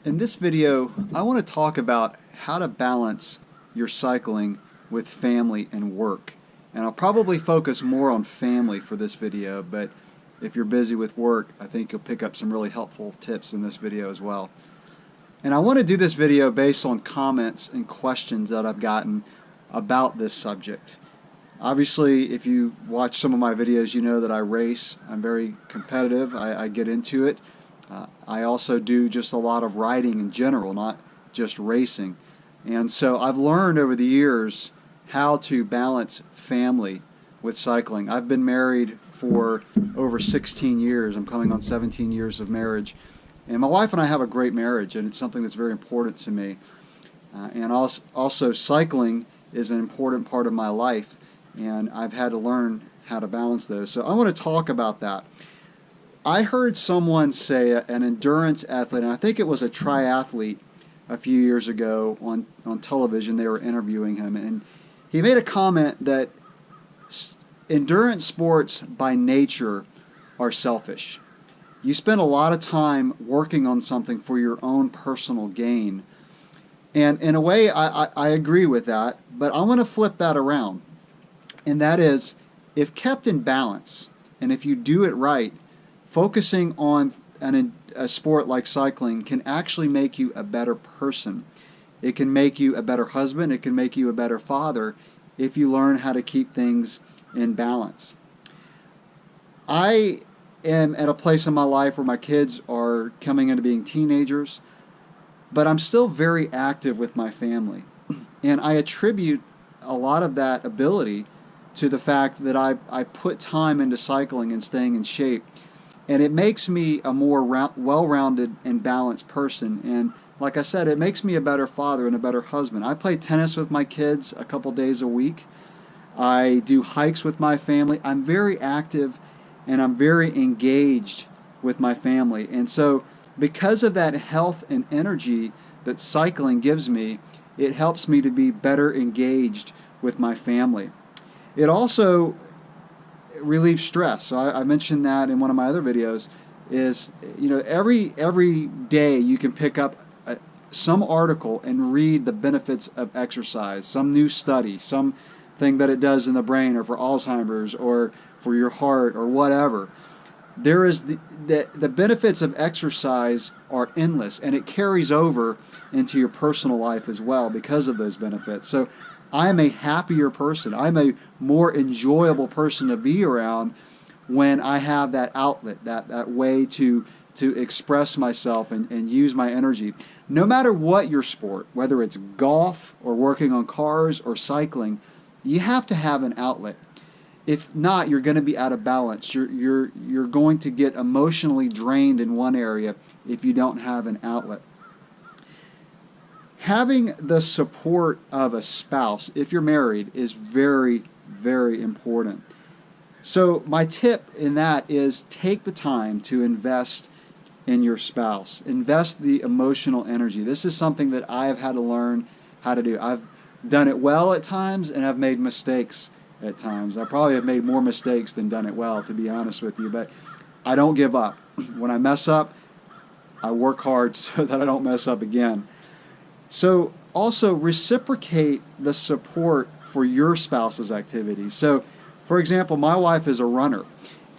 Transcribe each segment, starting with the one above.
In this video, I want to talk about how to balance your cycling with family and work. And I'll probably focus more on family for this video, but if you're busy with work, I think you'll pick up some really helpful tips in this video as well. And I want to do this video based on comments and questions that I've gotten about this subject. Obviously, if you watch some of my videos, you know that I race. I'm very competitive. I get into it. I also do just a lot of riding in general, not just racing. And so I've learned over the years how to balance family with cycling. I've been married for over 16 years. I'm coming on 17 years of marriage. And my wife and I have a great marriage, and it's something that's very important to me. And also cycling is an important part of my life, and I've had to learn how to balance those. So I want to talk about that. I heard someone say, an endurance athlete, and I think it was a triathlete a few years ago on television, they were interviewing him, and he made a comment that endurance sports by nature are selfish. You spend a lot of time working on something for your own personal gain. And in a way, I agree with that, but I want to flip that around. And that is, if kept in balance, and if you do it right, focusing on a sport like cycling can actually make you a better person. It can make you a better husband. It can make you a better father if you learn how to keep things in balance. I am at a place in my life where my kids are coming into being teenagers, but I'm still very active with my family. And I attribute a lot of that ability to the fact that I put time into cycling and staying in shape. And it makes me a more well-rounded and balanced person. And like I said, it makes me a better father and a better husband. I play tennis with my kids a couple days a week. I do hikes with my family. I'm very active and I'm very engaged with my family. And so because of that health and energy that cycling gives me, it helps me to be better engaged with my family. It also relieves stress. So I mentioned that in one of my other videos. Is, you know, every day you can pick up some article and read the benefits of exercise, some new study, something that it does in the brain, or for Alzheimer's, or for your heart, or whatever. There is the benefits of exercise are endless, and it carries over into your personal life as well because of those benefits. So I'm a happier person. I'm a more enjoyable person to be around when I have that outlet, that way to express myself and use my energy. No matter what your sport, whether it's golf or working on cars or cycling, you have to have an outlet. If not, you're going to be out of balance. You're going to get emotionally drained in one area if you don't have an outlet. Having the support of a spouse, if you're married, is very, very important. So my tip in that is take the time to invest in your spouse. Invest the emotional energy. This is something that I have had to learn how to do. I've done it well at times, and I've made mistakes at times. I probably have made more mistakes than done it well, to be honest with you, but I don't give up. When I mess up, I work hard so that I don't mess up again. So also reciprocate the support for your spouse's activities. So, for example, my wife is a runner,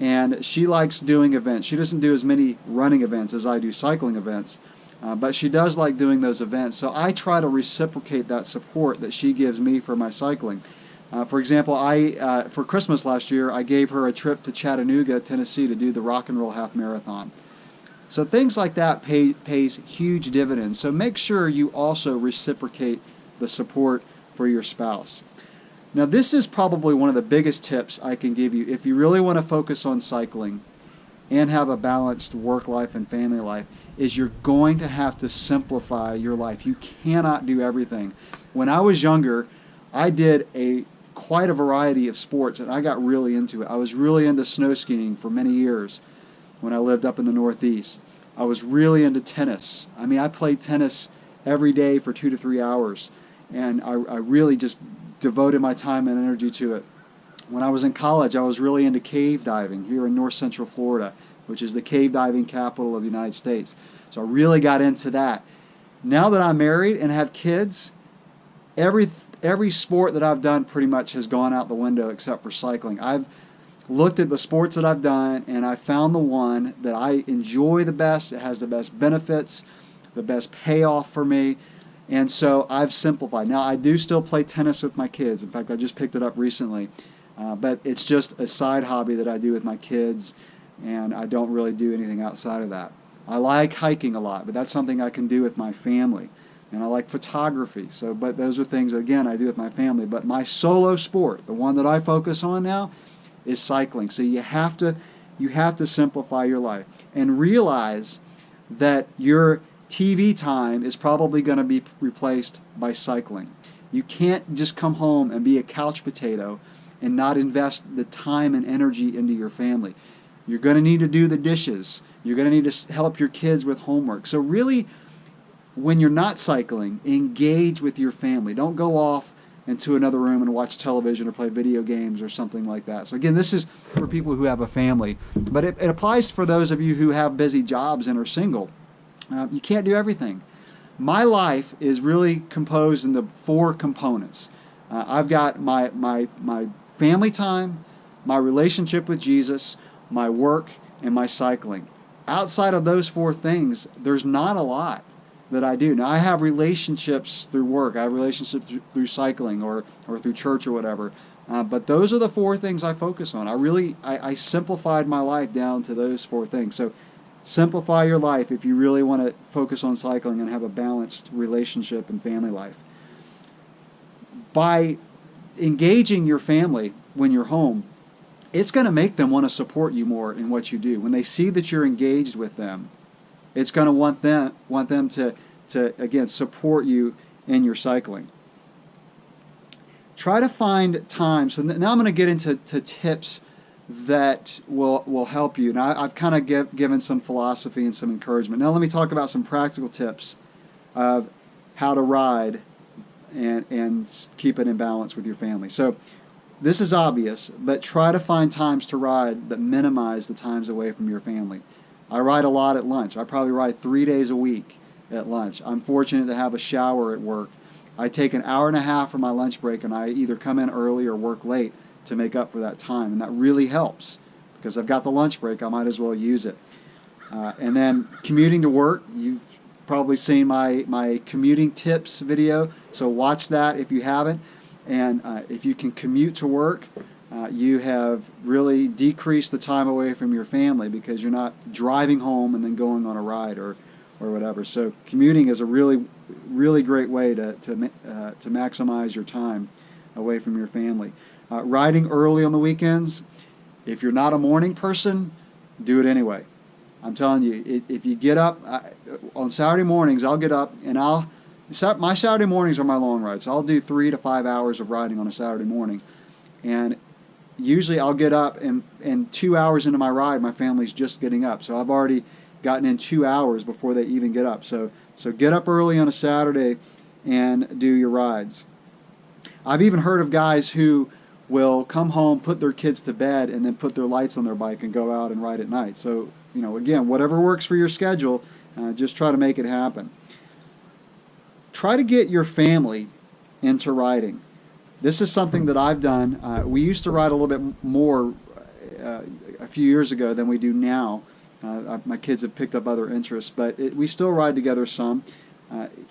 and she likes doing events. She doesn't do as many running events as I do cycling events, but she does like doing those events. So I try to reciprocate that support that she gives me for my cycling. For example, for Christmas last year, I gave her a trip to Chattanooga, Tennessee to do the Rock and Roll Half Marathon. So things like that pays huge dividends. So make sure you also reciprocate the support for your spouse. Now, this is probably one of the biggest tips I can give you if you really want to focus on cycling and have a balanced work life and family life, is you're going to have to simplify your life. You cannot do everything. When I was younger, I did quite a variety of sports, and I got really into it. I was really into snow skiing for many years when I lived up in the Northeast. I was really into tennis. I mean, I played tennis every day for 2 to 3 hours, and I really just devoted my time and energy to it. When I was in college, I was really into cave diving here in North Central Florida, which is the cave diving capital of the United States. So I really got into that. Now that I'm married and have kids, every sport that I've done pretty much has gone out the window except for cycling. I've looked at the sports that I've done, and I found the one that I enjoy the best. It has the best benefits, the best payoff for me, and so I've simplified. Now, I do still play tennis with my kids. In fact, I just picked it up recently, but it's just a side hobby that I do with my kids, and I don't really do anything outside of that. I like hiking a lot, but that's something I can do with my family. And I like photography, but those are things, again, I do with my family. But my solo sport, the one that I focus on now, is cycling. So you have to simplify your life and realize that your TV time is probably going to be replaced by cycling. You can't just come home and be a couch potato and not invest the time and energy into your family. You're going to need to do the dishes. You're going to need to help your kids with homework. So really, when you're not cycling, engage with your family. Don't go off into another room and watch television or play video games or something like that. So again, this is for people who have a family, but it applies for those of you who have busy jobs and are single. You can't do everything. My life is really composed into 4 components. I've got my family time, my relationship with Jesus, my work, and my cycling. Outside of those 4 things, there's not a lot that I do. Now, I have relationships through work. I have relationships through cycling or through church or whatever. But those are the 4 things I focus on. I simplified my life down to those 4 things. So simplify your life if you really want to focus on cycling and have a balanced relationship and family life. By engaging your family when you're home, it's going to make them want to support you more in what you do. When they see that you're engaged with them, it's going to want them to again support you in your cycling. Try to find time. So now I'm going to get into tips that will help you. Now I've kind of given some philosophy and some encouragement. Now let me talk about some practical tips of how to ride and keep it in balance with your family. So this is obvious, but try to find times to ride that minimize the times away from your family. I ride a lot at lunch. I probably ride 3 days a week at lunch. I'm fortunate to have a shower at work. I take an hour and a half for my lunch break, and I either come in early or work late to make up for that time, and that really helps because I've got the lunch break. I might as well use it. And then commuting to work, you've probably seen my commuting tips video, so watch that if you haven't. And if you can commute to work, you have really decreased the time away from your family because you're not driving home and then going on a ride or whatever. So commuting is a really, really great way to maximize your time away from your family. Riding early on the weekends, if you're not a morning person, do it anyway. I'm telling you, if you get up on Saturday mornings, I'll get up and my Saturday mornings are my long rides. So I'll do 3 to 5 hours of riding on a Saturday morning, and usually I'll get up and 2 hours into my ride, my family's just getting up. So I've already gotten in 2 hours before they even get up. So get up early on a Saturday and do your rides. I've even heard of guys who will come home, put their kids to bed, and then put their lights on their bike and go out and ride at night. So, again, whatever works for your schedule, just try to make it happen. Try to get your family into riding. This is something that I've done. We used to ride a little bit more a few years ago than we do now. My kids have picked up other interests, but we still ride together some.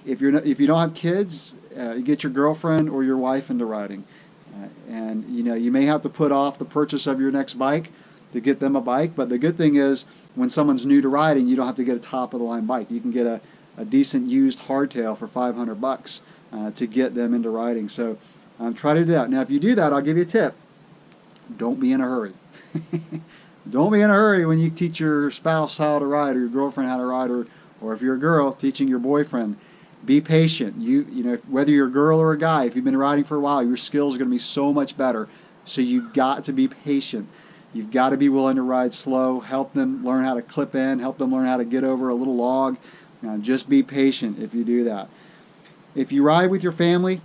If you don't have kids, you get your girlfriend or your wife into riding, and you may have to put off the purchase of your next bike to get them a bike. But the good thing is, when someone's new to riding, you don't have to get a top of the line bike. You can get a decent used hardtail for $500 to get them into riding. So try to do that. Now, if you do that, I'll give you a tip. Don't be in a hurry. Don't be in a hurry when you teach your spouse how to ride or your girlfriend how to ride, or if you're a girl, teaching your boyfriend. Be patient. Whether you're a girl or a guy, if you've been riding for a while, your skills are going to be so much better. So you've got to be patient. You've got to be willing to ride slow. Help them learn how to clip in. Help them learn how to get over a little log. Just be patient if you do that. If you ride with your family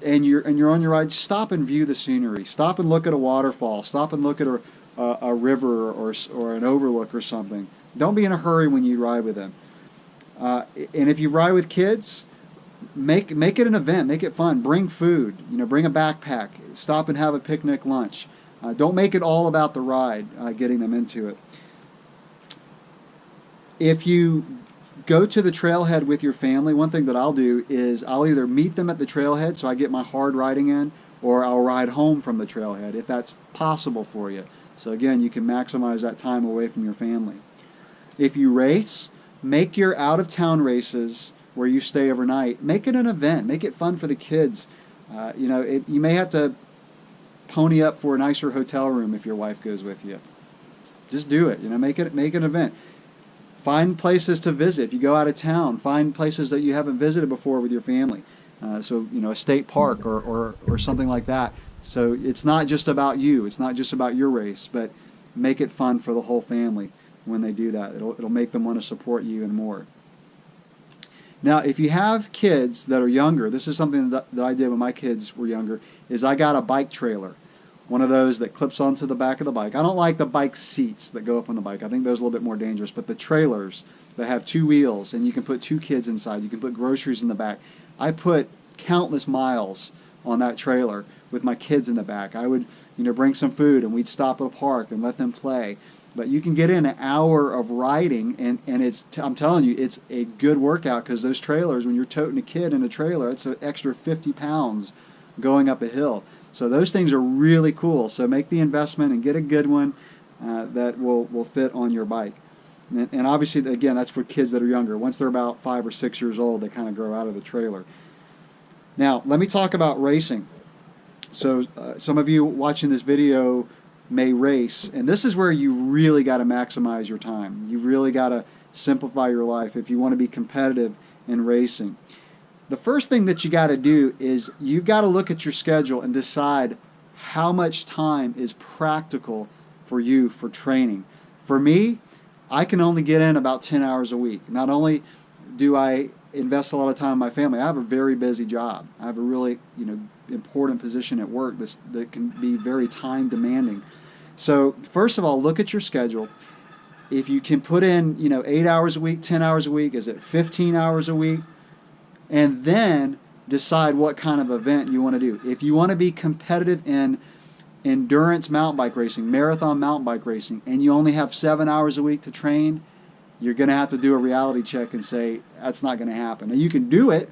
and you're on your ride, stop and view the scenery. Stop and look at a waterfall. Stop and look at a river or an overlook or something. Don't be in a hurry when you ride with them. And if you ride with kids, make it an event, make it fun. Bring food, bring a backpack, stop and have a picnic lunch. Don't make it all about the ride, getting them into it. If you go to the trailhead with your family, one thing that I'll do is I'll either meet them at the trailhead so I get my hard riding in, or I'll ride home from the trailhead if that's possible for you. So again, you can maximize that time away from your family. If you race, make your out-of-town races where you stay overnight, make it an event, make it fun for the kids. You may have to pony up for a nicer hotel room if your wife goes with you. Just do it, make an event. Find places to visit. If you go out of town, find places that you haven't visited before with your family. So a state park or something like that. So it's not just about you. It's not just about your race, but make it fun for the whole family when they do that. It'll make them want to support you even more. Now, if you have kids that are younger, this is something that I did when my kids were younger, is I got a bike trailer. One of those that clips onto the back of the bike. I don't like the bike seats that go up on the bike. I think those are a little bit more dangerous. But the trailers that have two wheels and you can put two kids inside, you can put groceries in the back. I put countless miles on that trailer with my kids in the back. I would, bring some food and we'd stop at a park and let them play. But you can get in an hour of riding, and I'm telling you, it's a good workout, because those trailers, when you're toting a kid in a trailer, it's an extra 50 pounds going up a hill. So those things are really cool. So make the investment and get a good one that will fit on your bike. And obviously, again, that's for kids that are younger. Once they're about 5 or 6 years old, they kind of grow out of the trailer. Now, let me talk about racing. So some of you watching this video may race, and this is where you really got to maximize your time. You really got to simplify your life if you want to be competitive in racing. The first thing that you got to do is you've got to look at your schedule and decide how much time is practical for you for training. For me, I can only get in about 10 hours a week. Not only do I invest a lot of time in my family, I have a very busy job. I have a really important position at work that can be very time demanding. So first of all, look at your schedule. If you can put in 8 hours a week, 10 hours a week, is it 15 hours a week? And then decide what kind of event you want to do. If you want to be competitive in endurance mountain bike racing, marathon mountain bike racing, and you only have 7 hours a week to train, you're going to have to do a reality check and say that's not going to happen. Now, you can do it.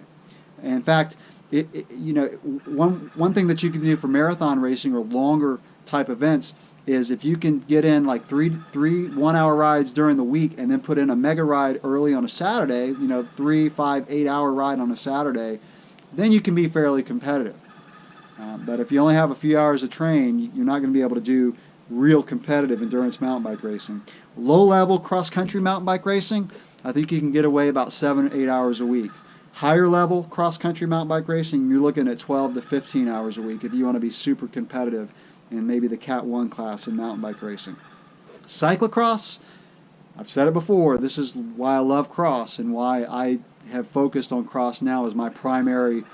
In fact, one thing that you can do for marathon racing or longer type events is if you can get in like three 1-hour rides during the week and then put in a mega ride early on a Saturday, 3, 5, 8-hour ride on a Saturday, then you can be fairly competitive. But if you only have a few hours to train, you're not going to be able to do real competitive endurance mountain bike racing. Low-level cross-country mountain bike racing, I think you can get away about 7 or 8 hours a week. Higher-level cross-country mountain bike racing, you're looking at 12 to 15 hours a week if you want to be super competitive in maybe the Cat 1 class in mountain bike racing. Cyclocross, I've said it before, this is why I love cross and why I have focused on cross now as my primary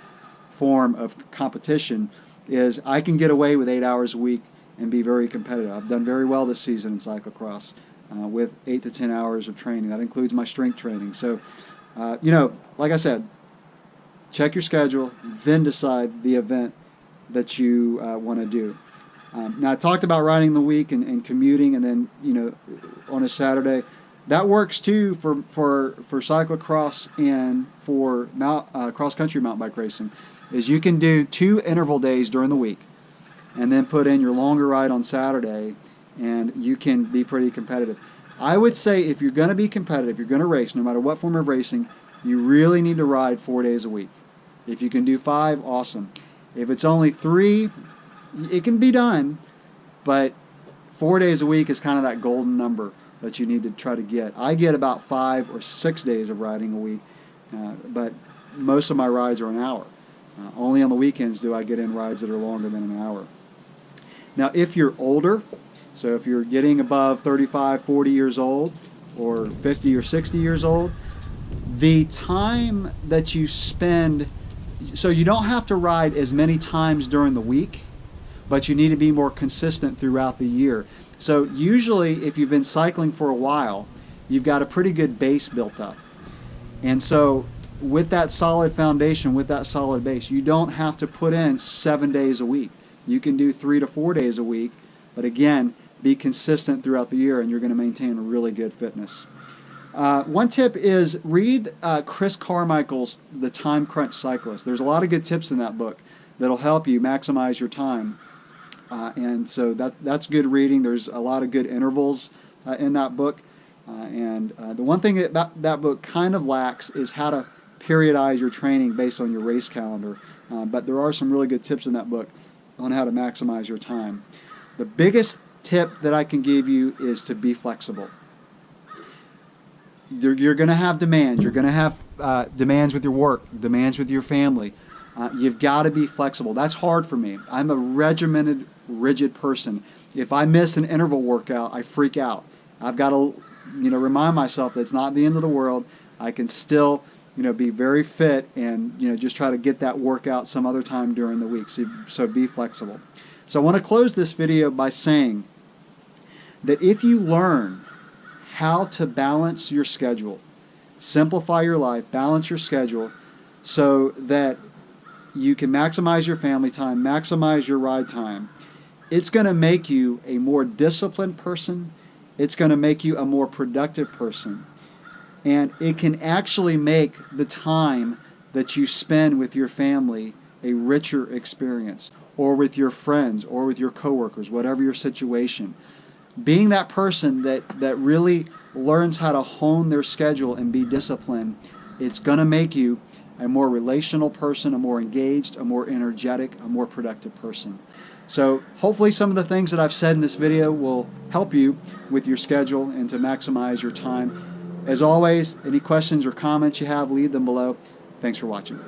form of competition, is I can get away with 8 hours a week and be very competitive. I've done very well this season in cyclocross with 8 to 10 hours of training. That includes my strength training. So, like I said, check your schedule, then decide the event that you want to do. Now, I talked about riding the week and commuting, and then on a Saturday. That works too for cyclocross and for cross-country mountain bike racing. Is you can do 2 interval days during the week, and then put in your longer ride on Saturday, and you can be pretty competitive. I would say if you're going to be competitive, you're going to race, no matter what form of racing, you really need to ride 4 days a week. If you can do 5, awesome. If it's only 3, it can be done, but 4 days a week is kind of that golden number that you need to try to get. I get about 5 or 6 days of riding a week, but most of my rides are an hour. Only on the weekends do I get in rides that are longer than an hour. Now, if you're older, so if you're getting above 35, 40 years old, or 50 or 60 years old, the time that you spend, so you don't have to ride as many times during the week, but you need to be more consistent throughout the year. So usually, if you've been cycling for a while, you've got a pretty good base built up. And so with that solid foundation, with that solid base, you don't have to put in 7 days a week. You can do 3 to 4 days a week, but again, be consistent throughout the year and you're going to maintain a really good fitness. One tip is read Chris Carmichael's The Time Crunch Cyclist. There's a lot of good tips in that book that'll help you maximize your time. And so that's good reading. There's a lot of good intervals in that book. And the one thing that book kind of lacks is how to periodize your training based on your race calendar. But there are some really good tips in that book on how to maximize your time. The biggest tip that I can give you is to be flexible. You're going to have demands. You're going to have demands with your work, demands with your family. You've got to be flexible. That's hard for me. I'm a regimented, rigid person. If I miss an interval workout, I freak out. I've got to, remind myself that it's not the end of the world. I can still, be very fit and, just try to get that workout some other time during the week. So be flexible. So I want to close this video by saying that if you learn how to balance your schedule, simplify your life, balance your schedule so that you can maximize your family time, maximize your ride time, it's going to make you a more disciplined person. It's going to make you a more productive person. And it can actually make the time that you spend with your family a richer experience, or with your friends, or with your coworkers, whatever your situation. Being that person that really learns how to hone their schedule and be disciplined, it's going to make you a more relational person, a more engaged, a more energetic, a more productive person. So hopefully some of the things that I've said in this video will help you with your schedule and to maximize your time. As always, any questions or comments you have, leave them below. Thanks for watching.